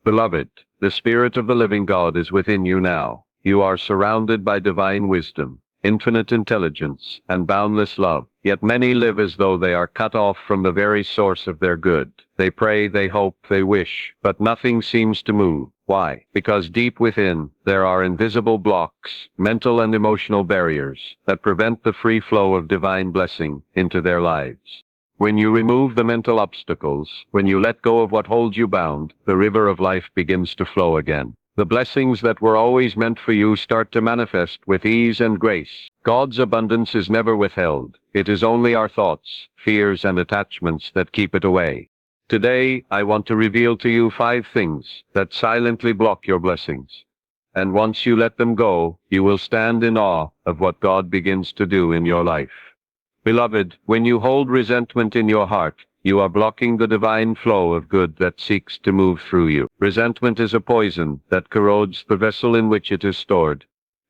Beloved, the Spirit of the living God is within you now. You are surrounded by divine wisdom, infinite intelligence, and boundless love. Yet many live as though they are cut off from the very source of their good. They pray, they hope, they wish, but nothing seems to move. Why? Because deep within, there are invisible blocks, mental and emotional barriers, that prevent the free flow of divine blessing into their lives. When you remove the mental obstacles, when you let go of what holds you bound, the river of life begins to flow again. The blessings that were always meant for you start to manifest with ease and grace. God's abundance is never withheld. It is only our thoughts, fears, and attachments that keep it away. Today, I want to reveal to you 5 things that silently block your blessings. And once you let them go, you will stand in awe of what God begins to do in your life. Beloved, when you hold resentment in your heart, you are blocking the divine flow of good that seeks to move through you. Resentment is a poison that corrodes the vessel in which it is stored.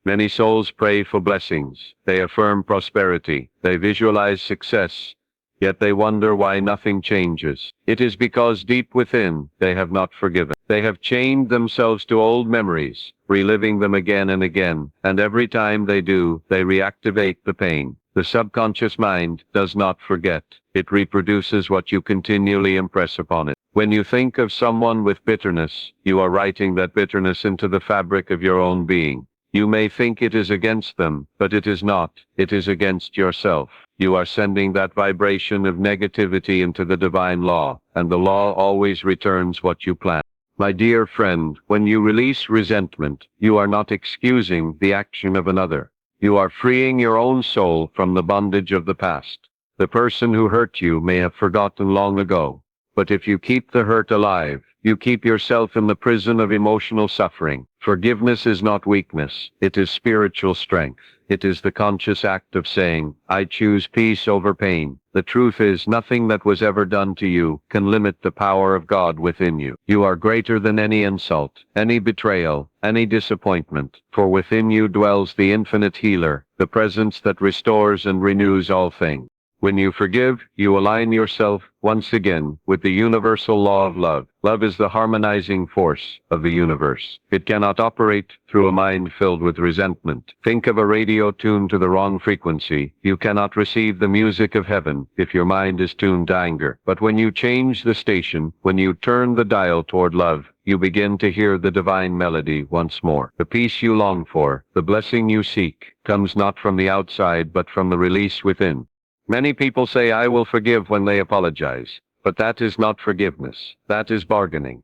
Many souls pray for blessings. They affirm prosperity. They visualize success. Yet they wonder why nothing changes. It is because deep within, they have not forgiven. They have chained themselves to old memories, reliving them again and again, and every time they do, they reactivate the pain. The subconscious mind does not forget. It reproduces what you continually impress upon it. When you think of someone with bitterness, you are writing that bitterness into the fabric of your own being. You may think it is against them, but it is not. It is against yourself. You are sending that vibration of negativity into the divine law, and the law always returns what you plan. My dear friend, when you release resentment, you are not excusing the action of another. You are freeing your own soul from the bondage of the past. The person who hurt you may have forgotten long ago, but if you keep the hurt alive, you keep yourself in the prison of emotional suffering. Forgiveness is not weakness, it is spiritual strength. It is the conscious act of saying, I choose peace over pain. The truth is, nothing that was ever done to you can limit the power of God within you. You are greater than any insult, any betrayal, any disappointment, for within you dwells the infinite healer, the presence that restores and renews all things. When you forgive, you align yourself, once again, with the universal law of love. Love is the harmonizing force of the universe. It cannot operate through a mind filled with resentment. Think of a radio tuned to the wrong frequency. You cannot receive the music of heaven if your mind is tuned to anger. But when you change the station, when you turn the dial toward love, you begin to hear the divine melody once more. The peace you long for, the blessing you seek, comes not from the outside but from the release within. Many people say, I will forgive when they apologize, but that is not forgiveness. That is bargaining.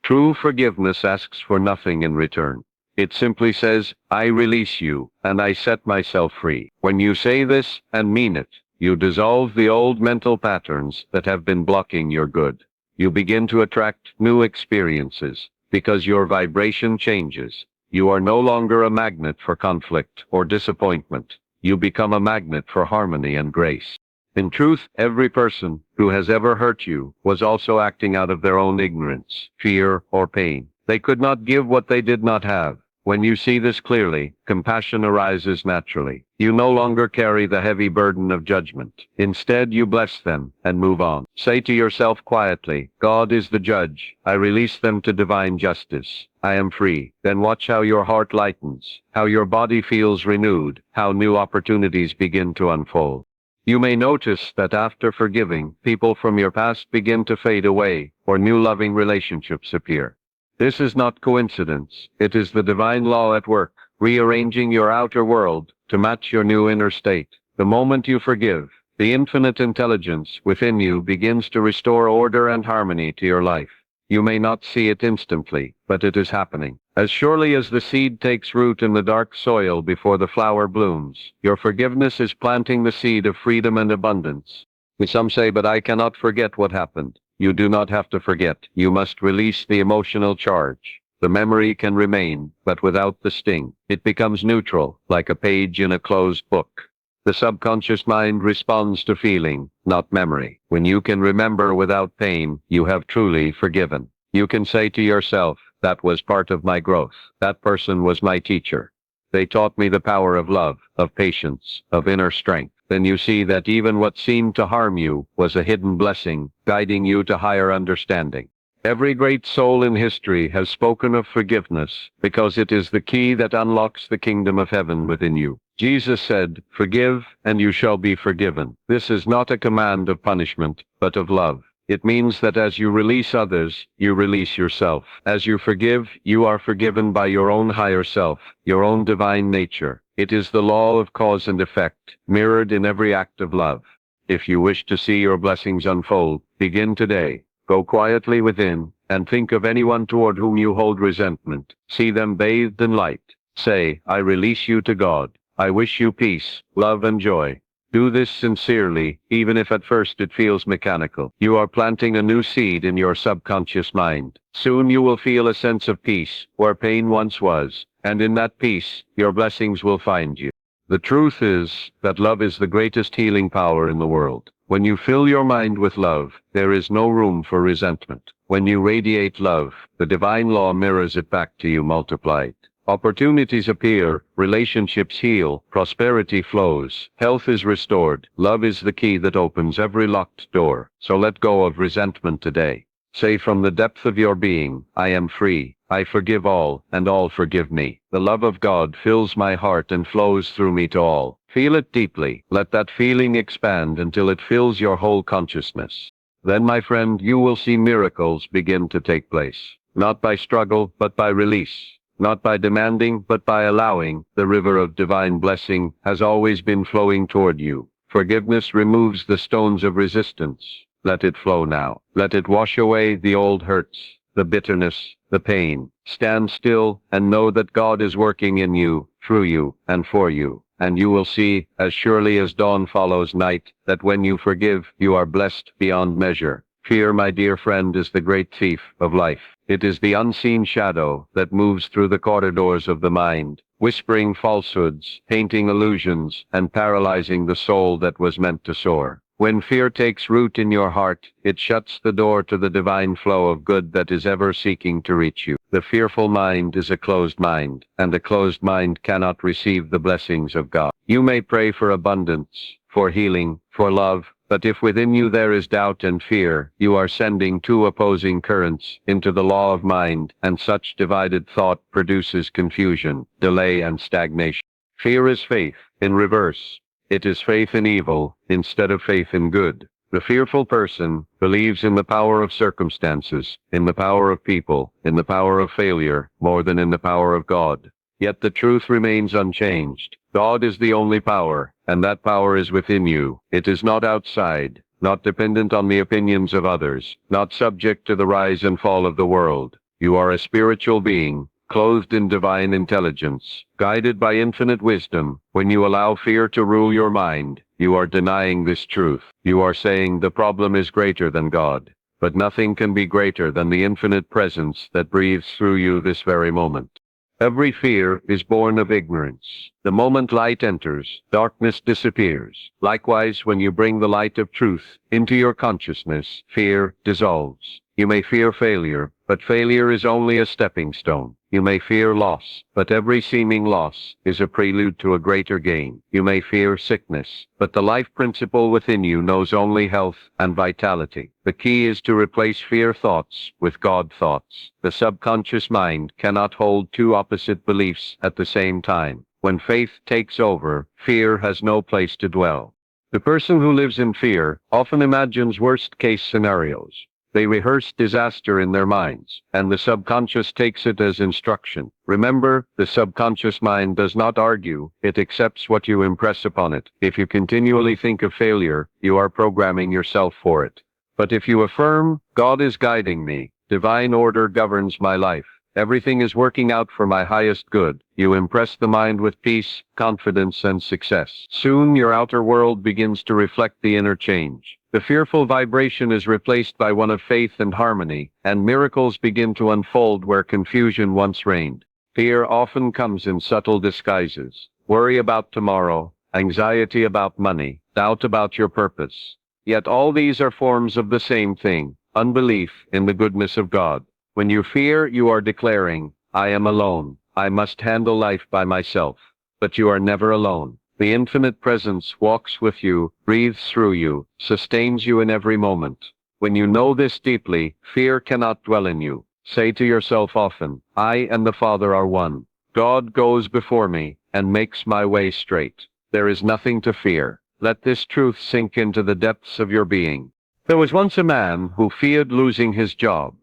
True forgiveness asks for nothing in return. It simply says, I release you, and I set myself free. When you say this and mean it, you dissolve the old mental patterns that have been blocking your good. You begin to attract new experiences, because your vibration changes. You are no longer a magnet for conflict or disappointment. You become a magnet for harmony and grace. In truth, every person who has ever hurt you was also acting out of their own ignorance, fear, or pain. They could not give what they did not have. When you see this clearly, compassion arises naturally. You no longer carry the heavy burden of judgment. Instead, you bless them and move on. Say to yourself quietly, God is the judge. I release them to divine justice. I am free. Then watch how your heart lightens, how your body feels renewed, how new opportunities begin to unfold. You may notice that after forgiving, people from your past begin to fade away, or new loving relationships appear. This is not coincidence. It is the divine law at work, rearranging your outer world to match your new inner state. The moment you forgive, the infinite intelligence within you begins to restore order and harmony to your life. You may not see it instantly, but it is happening. As surely as the seed takes root in the dark soil before the flower blooms, your forgiveness is planting the seed of freedom and abundance. Some say, but I cannot forget what happened. You do not have to forget. You must release the emotional charge. The memory can remain, but without the sting. It becomes neutral, like a page in a closed book. The subconscious mind responds to feeling, not memory. When you can remember without pain, you have truly forgiven. You can say to yourself, that was part of my growth. That person was my teacher. They taught me the power of love, of patience, of inner strength. Then you see that even what seemed to harm you was a hidden blessing, guiding you to higher understanding. Every great soul in history has spoken of forgiveness, because it is the key that unlocks the kingdom of heaven within you. Jesus said, "Forgive, and you shall be forgiven." This is not a command of punishment, but of love. It means that as you release others, you release yourself. As you forgive, you are forgiven by your own higher self, your own divine nature. It is the law of cause and effect, mirrored in every act of love. If you wish to see your blessings unfold, begin today. Go quietly within, and think of anyone toward whom you hold resentment. See them bathed in light. Say, "I release you to God. I wish you peace, love, and joy." Do this sincerely, even if at first it feels mechanical. You are planting a new seed in your subconscious mind. Soon you will feel a sense of peace, where pain once was, and in that peace, your blessings will find you. The truth is that love is the greatest healing power in the world. When you fill your mind with love, there is no room for resentment. When you radiate love, the divine law mirrors it back to you multiplied. Opportunities appear, relationships heal, prosperity flows, health is restored. Love is the key that opens every locked door. So let go of resentment today. Say from the depth of your being, "I am free. I forgive all, and all forgive me. The love of God fills my heart and flows through me to all." Feel it deeply. Let that feeling expand until it fills your whole consciousness. Then, my friend, you will see miracles begin to take place. Not by struggle, but by release. Not by demanding, but by allowing. The river of divine blessing has always been flowing toward you. Forgiveness removes the stones of resistance. Let it flow now. Let it wash away the old hurts, the bitterness, the pain. Stand still and know that God is working in you, through you, and for you. And you will see, as surely as dawn follows night, that when you forgive, you are blessed beyond measure. Fear, my dear friend, is the great thief of life. It is the unseen shadow that moves through the corridors of the mind, whispering falsehoods, painting illusions, and paralyzing the soul that was meant to soar. When fear takes root in your heart, it shuts the door to the divine flow of good that is ever seeking to reach you. The fearful mind is a closed mind, and a closed mind cannot receive the blessings of God. You may pray for abundance, for healing, for love, but if within you there is doubt and fear, you are sending two opposing currents into the law of mind, and such divided thought produces confusion, delay, and stagnation. Fear is faith, in reverse. It is faith in evil, instead of faith in good. The fearful person believes in the power of circumstances, in the power of people, in the power of failure, more than in the power of God. Yet the truth remains unchanged. God is the only power, and that power is within you. It is not outside, not dependent on the opinions of others, not subject to the rise and fall of the world. You are a spiritual being, clothed in divine intelligence, guided by infinite wisdom. When you allow fear to rule your mind, you are denying this truth. You are saying the problem is greater than God. But nothing can be greater than the infinite presence that breathes through you this very moment. Every fear is born of ignorance. The moment light enters, darkness disappears. Likewise, when you bring the light of truth into your consciousness, fear dissolves. You may fear failure, but failure is only a stepping stone. You may fear loss, but every seeming loss is a prelude to a greater gain. You may fear sickness, but the life principle within you knows only health and vitality. The key is to replace fear thoughts with God thoughts. The subconscious mind cannot hold two opposite beliefs at the same time. When faith takes over, fear has no place to dwell. The person who lives in fear often imagines worst-case scenarios. They rehearse disaster in their minds, and the subconscious takes it as instruction. Remember, the subconscious mind does not argue, it accepts what you impress upon it. If you continually think of failure, you are programming yourself for it. But if you affirm, "God is guiding me, divine order governs my life, everything is working out for my highest good," you impress the mind with peace, confidence, and success. Soon your outer world begins to reflect the inner change. The fearful vibration is replaced by one of faith and harmony, and miracles begin to unfold where confusion once reigned. Fear often comes in subtle disguises. Worry about tomorrow, anxiety about money, doubt about your purpose. Yet all these are forms of the same thing, unbelief in the goodness of God. When you fear, you are declaring, "I am alone. I must handle life by myself." But you are never alone. The infinite presence walks with you, breathes through you, sustains you in every moment. When you know this deeply, fear cannot dwell in you. Say to yourself often, I and the Father are one. God goes before me and makes my way straight. There is nothing to fear. Let this truth sink into the depths of your being. There was once a man who feared losing his job.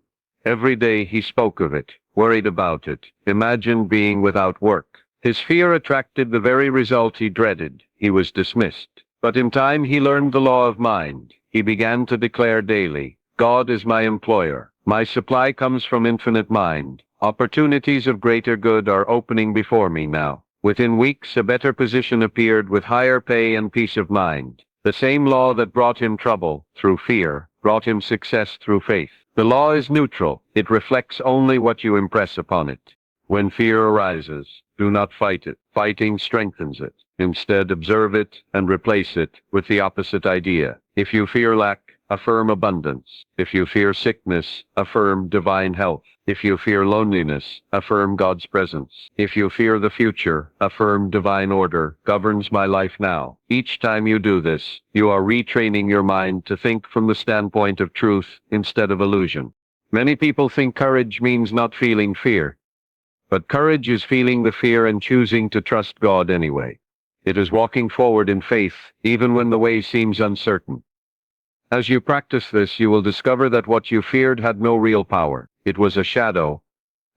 Every day he spoke of it, worried about it, imagined being without work. His fear attracted the very result he dreaded. He was dismissed. But in time he learned the law of mind. He began to declare daily, God is my employer. My supply comes from infinite mind. Opportunities of greater good are opening before me now. Within weeks a better position appeared with higher pay and peace of mind. The same law that brought him trouble through fear brought him success through faith. The law is neutral. It reflects only what you impress upon it. When fear arises, do not fight it. Fighting strengthens it. Instead, observe it and replace it with the opposite idea. If you fear lack, affirm abundance. If you fear sickness, affirm divine health. If you fear loneliness, affirm God's presence. If you fear the future, affirm divine order governs my life now. Each time you do this, you are retraining your mind to think from the standpoint of truth instead of illusion. Many people think courage means not feeling fear. But courage is feeling the fear and choosing to trust God anyway. It is walking forward in faith, even when the way seems uncertain. As you practice this, you will discover that what you feared had no real power. It was a shadow,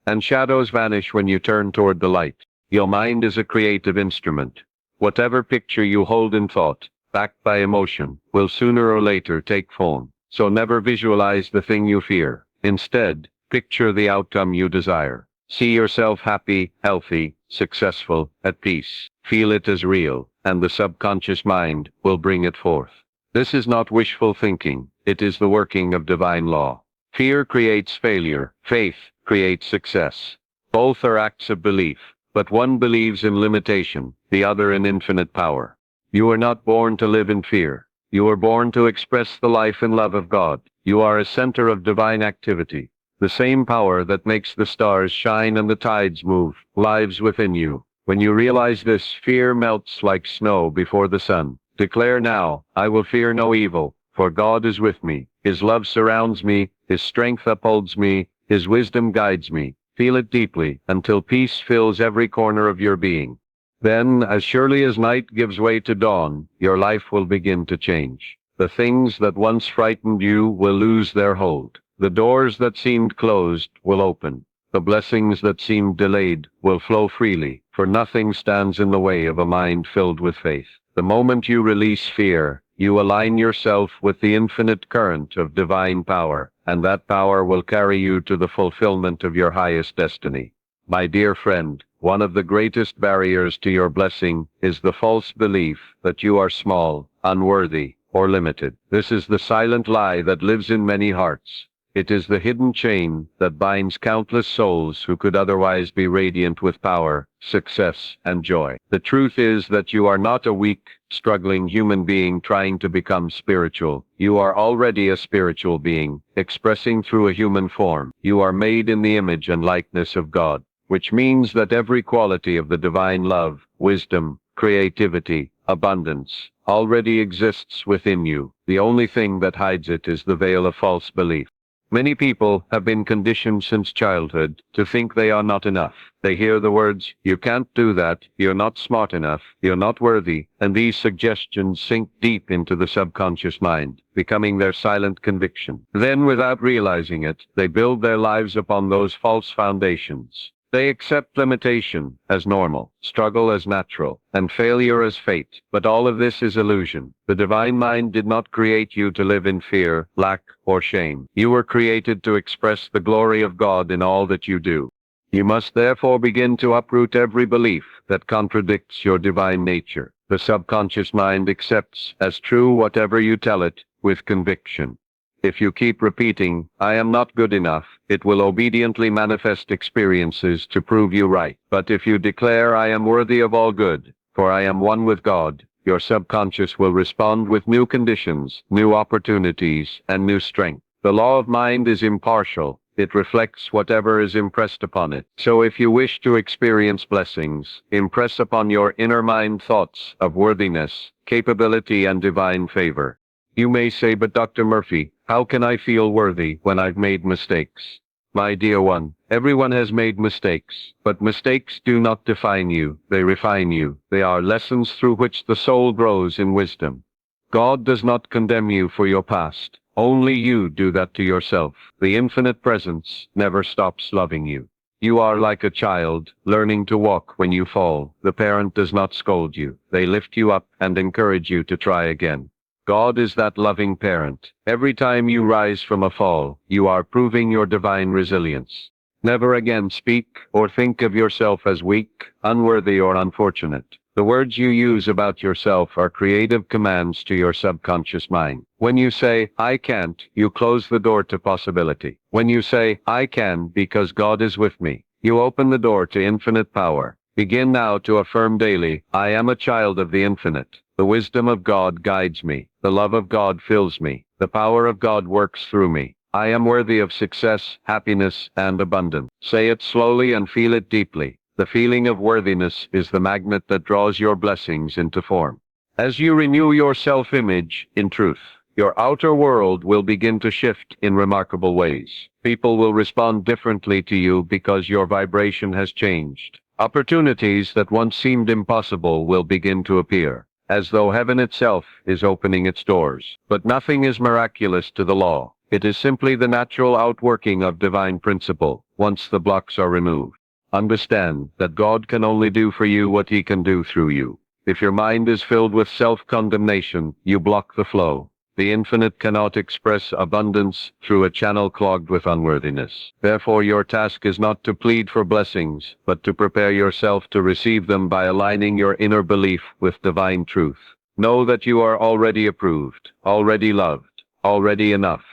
and shadows vanish when you turn toward the light. Your mind is a creative instrument. Whatever picture you hold in thought, backed by emotion, will sooner or later take form. So never visualize the thing you fear. Instead, picture the outcome you desire. See yourself happy, healthy, successful, at peace. Feel it as real, and the subconscious mind will bring it forth. This is not wishful thinking. It is the working of divine law. Fear creates failure. Faith creates success. Both are acts of belief, but one believes in limitation, the other in infinite power. You are not born to live in fear. You are born to express the life and love of God. You are a center of divine activity. The same power that makes the stars shine and the tides move lives within you. When you realize this, fear melts like snow before the sun. Declare now, I will fear no evil, for God is with me. His love surrounds me, His strength upholds me, His wisdom guides me. Feel it deeply, until peace fills every corner of your being. Then, as surely as night gives way to dawn, your life will begin to change. The things that once frightened you will lose their hold. The doors that seemed closed will open. The blessings that seemed delayed will flow freely, for nothing stands in the way of a mind filled with faith. The moment you release fear, you align yourself with the infinite current of divine power, and that power will carry you to the fulfillment of your highest destiny. My dear friend, one of the greatest barriers to your blessing is the false belief that you are small, unworthy, or limited. This is the silent lie that lives in many hearts. It is the hidden chain that binds countless souls who could otherwise be radiant with power, success, and joy. The truth is that you are not a weak, struggling human being trying to become spiritual. You are already a spiritual being, expressing through a human form. You are made in the image and likeness of God, which means that every quality of the divine love, wisdom, creativity, abundance, already exists within you. The only thing that hides it is the veil of false belief. Many people have been conditioned since childhood to think they are not enough. They hear the words, you can't do that, you're not smart enough, you're not worthy, and these suggestions sink deep into the subconscious mind, becoming their silent conviction. Then, without realizing it, they build their lives upon those false foundations. They accept limitation as normal, struggle as natural, and failure as fate. But all of this is illusion. The divine mind did not create you to live in fear, lack, or shame. You were created to express the glory of God in all that you do. You must therefore begin to uproot every belief that contradicts your divine nature. The subconscious mind accepts as true whatever you tell it with conviction. If you keep repeating, I am not good enough, it will obediently manifest experiences to prove you right. But if you declare, I am worthy of all good, for I am one with God, your subconscious will respond with new conditions, new opportunities, and new strength. The law of mind is impartial. It reflects whatever is impressed upon it. So if you wish to experience blessings, impress upon your inner mind thoughts of worthiness, capability, and divine favor. You may say, but Dr. Murphy, how can I feel worthy when I've made mistakes? My dear one, everyone has made mistakes, but mistakes do not define you, they refine you. They are lessons through which the soul grows in wisdom. God does not condemn you for your past. Only you do that to yourself. The infinite presence never stops loving you. You are like a child, learning to walk when you fall. The parent does not scold you. They lift you up and encourage you to try again. God is that loving parent. Every time you rise from a fall, you are proving your divine resilience. Never again speak or think of yourself as weak, unworthy, or unfortunate. The words you use about yourself are creative commands to your subconscious mind. When you say, I can't, you close the door to possibility. When you say, I can because God is with me, you open the door to infinite power. Begin now to affirm daily, I am a child of the infinite. The wisdom of God guides me. The love of God fills me. The power of God works through me. I am worthy of success, happiness, and abundance. Say it slowly and feel it deeply. The feeling of worthiness is the magnet that draws your blessings into form. As you renew your self-image in truth, your outer world will begin to shift in remarkable ways. People will respond differently to you because your vibration has changed. Opportunities that once seemed impossible will begin to appear, as though heaven itself is opening its doors. But nothing is miraculous to the law. It is simply the natural outworking of divine principle, once the blocks are removed. Understand that God can only do for you what He can do through you. If your mind is filled with self-condemnation, you block the flow. The infinite cannot express abundance through a channel clogged with unworthiness. Therefore, your task is not to plead for blessings, but to prepare yourself to receive them by aligning your inner belief with divine truth. Know that you are already approved, already loved, already enough.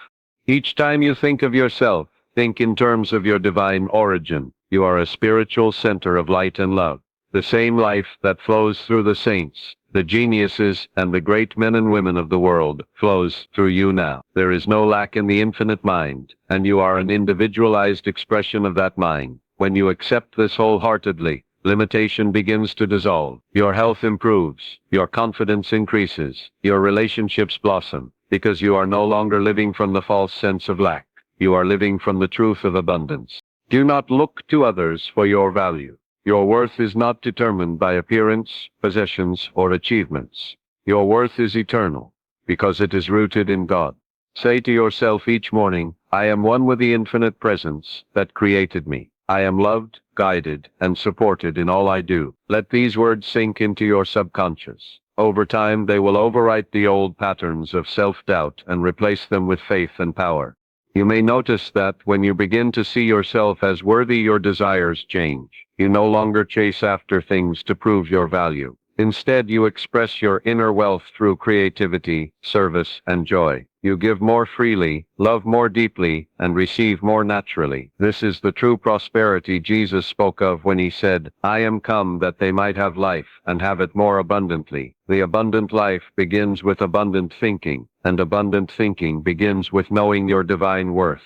Each time you think of yourself, think in terms of your divine origin. You are a spiritual center of light and love. The same life that flows through the saints, the geniuses, and the great men and women of the world flows through you now. There is no lack in the infinite mind, and you are an individualized expression of that mind. When you accept this wholeheartedly, limitation begins to dissolve. Your health improves, your confidence increases, your relationships blossom, because you are no longer living from the false sense of lack. You are living from the truth of abundance. Do not look to others for your value. Your worth is not determined by appearance, possessions, or achievements. Your worth is eternal, because it is rooted in God. Say to yourself each morning, I am one with the infinite presence that created me. I am loved, guided, and supported in all I do. Let these words sink into your subconscious. Over time, they will overwrite the old patterns of self-doubt and replace them with faith and power. You may notice that when you begin to see yourself as worthy, your desires change. You no longer chase after things to prove your value. Instead, you express your inner wealth through creativity, service, and joy. You give more freely, love more deeply, and receive more naturally. This is the true prosperity Jesus spoke of when He said, I am come that they might have life, and have it more abundantly. The abundant life begins with abundant thinking, and abundant thinking begins with knowing your divine worth.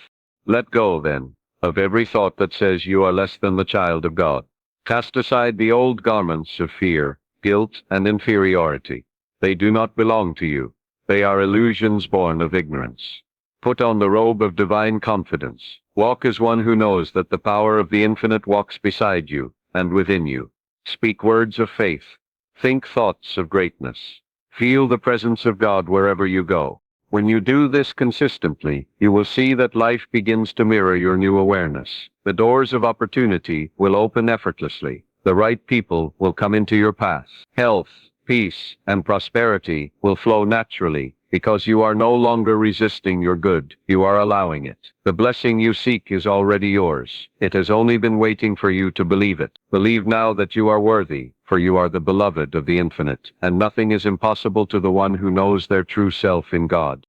Let go, then, of every thought that says you are less than the child of God. Cast aside the old garments of fear, guilt, and inferiority. They do not belong to you. They are illusions born of ignorance. Put on the robe of divine confidence. Walk as one who knows that the power of the infinite walks beside you and within you. Speak words of faith. Think thoughts of greatness. Feel the presence of God wherever you go. When you do this consistently, you will see that life begins to mirror your new awareness. The doors of opportunity will open effortlessly. The right people will come into your path. Health, peace, and prosperity will flow naturally, because you are no longer resisting your good, you are allowing it. The blessing you seek is already yours. It has only been waiting for you to believe it. Believe now that you are worthy, for you are the beloved of the infinite, and nothing is impossible to the one who knows their true self in God.